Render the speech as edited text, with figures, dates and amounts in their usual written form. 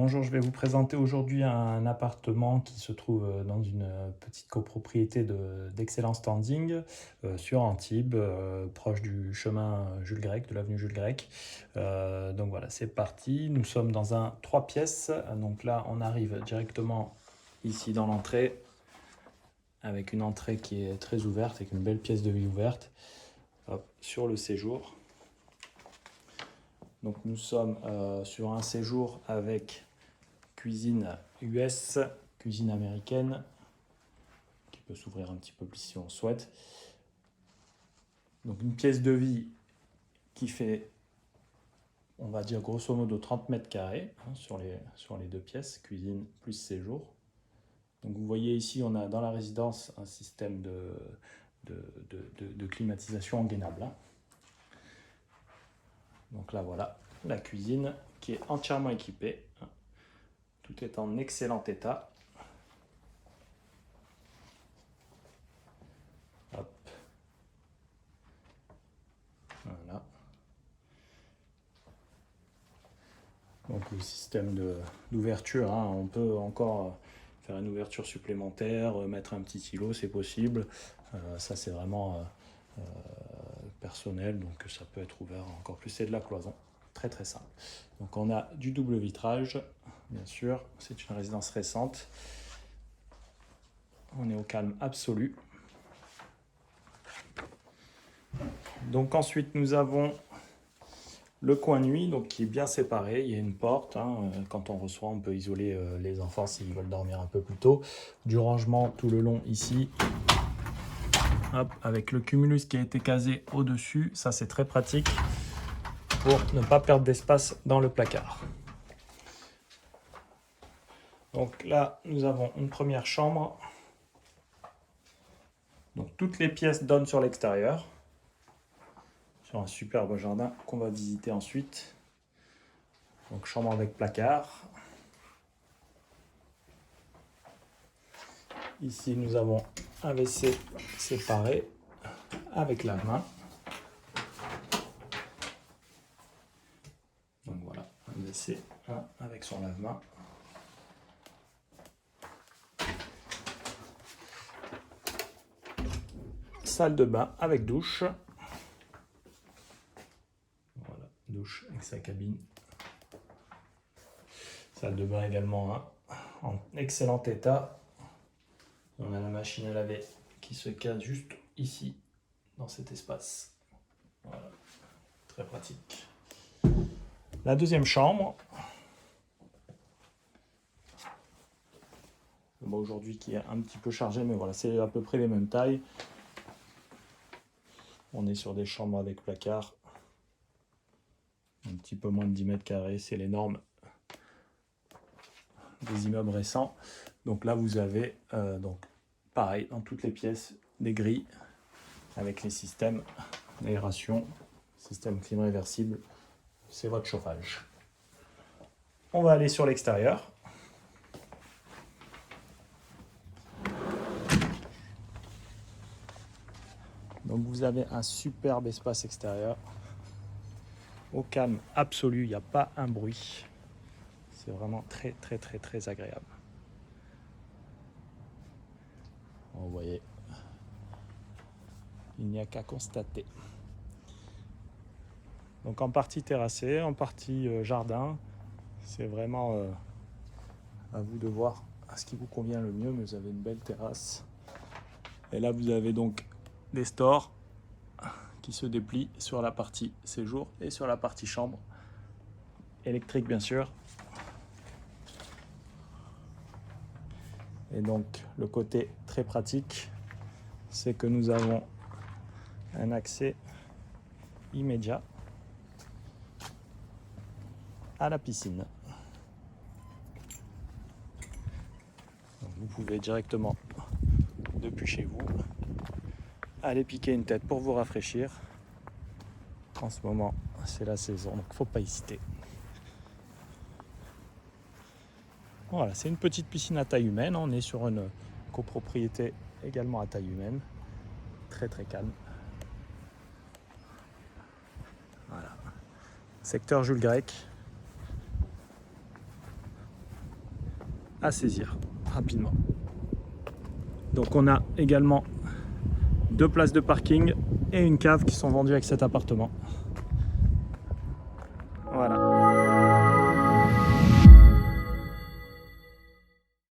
Bonjour, je vais vous présenter aujourd'hui un appartement qui se trouve dans une petite copropriété d'excellent standing sur Antibes, proche du chemin Jules Grec, de l'avenue Jules Grec. Donc voilà, c'est parti. Nous sommes dans un 3 pièces. Donc là, on arrive directement ici dans l'entrée, avec une entrée qui est très ouverte, avec une belle pièce de vie ouverte. Hop, sur le séjour. Donc nous sommes sur un séjour avec cuisine US, cuisine américaine, qui peut s'ouvrir un petit peu plus si on souhaite. Donc une pièce de vie qui fait, on va dire grosso modo 30 mètres carrés sur les deux pièces, cuisine plus séjour. Donc vous voyez ici, on a dans la résidence un système de climatisation gainable. Donc là voilà, la cuisine qui est entièrement équipée. Tout est en excellent état. Hop. Voilà. Donc le système d'ouverture, on peut encore faire une ouverture supplémentaire, mettre un petit îlot, c'est possible. Ça c'est vraiment personnel, donc ça peut être ouvert encore plus. C'est de la cloison, très très simple. Donc on a du double vitrage, bien sûr. C'est une résidence récente. On est au calme absolu. Donc ensuite nous avons le coin nuit, donc qui est bien séparé, il y a une porte. Quand on reçoit, on peut isoler les enfants s'ils veulent dormir un peu plus tôt. Du rangement tout le long ici. Hop, avec le cumulus qui a été casé au-dessus, ça c'est très pratique pour ne pas perdre d'espace dans le placard. Donc là, nous avons une première chambre. Donc toutes les pièces donnent sur l'extérieur, sur un superbe jardin qu'on va visiter ensuite. Donc chambre avec placard. Ici, nous avons un WC séparé avec lave-main. Donc voilà, un WC avec son lave-main. Salle de bain avec douche. Voilà, douche avec sa cabine. Salle de bain également en excellent état. On a la machine à laver qui se case juste ici, dans cet espace. Voilà, très pratique. La deuxième chambre. Bon, aujourd'hui qui est un petit peu chargé, mais voilà, c'est à peu près les mêmes tailles. On est sur des chambres avec placard. Un petit peu moins de 10 mètres carrés, c'est les normes des immeubles récents. Donc là, vous avez, donc, pareil, dans toutes les pièces, des grilles avec les systèmes d'aération, système clim réversible. C'est votre chauffage. On va aller sur l'extérieur. Donc vous avez un superbe espace extérieur. Au calme absolu, il n'y a pas un bruit. C'est vraiment très très très très agréable. Vous voyez, il n'y a qu'à constater. Donc en partie terrassée, en partie jardin. C'est vraiment à vous de voir ce qui vous convient le mieux, mais vous avez une belle terrasse. Et là vous avez donc des stores qui se déplient sur la partie séjour et sur la partie chambre. Électrique bien sûr. Et donc le côté très pratique, c'est que nous avons un accès immédiat à la piscine. Donc vous pouvez directement, depuis chez vous, aller piquer une tête pour vous rafraîchir. En ce moment, c'est la saison, donc il ne faut pas hésiter. Voilà, c'est une petite piscine à taille humaine. On est sur une copropriété également à taille humaine. Très très calme. Voilà. Secteur Jules Grec. à saisir rapidement. Donc on a également 2 places de parking et une cave qui sont vendues avec cet appartement.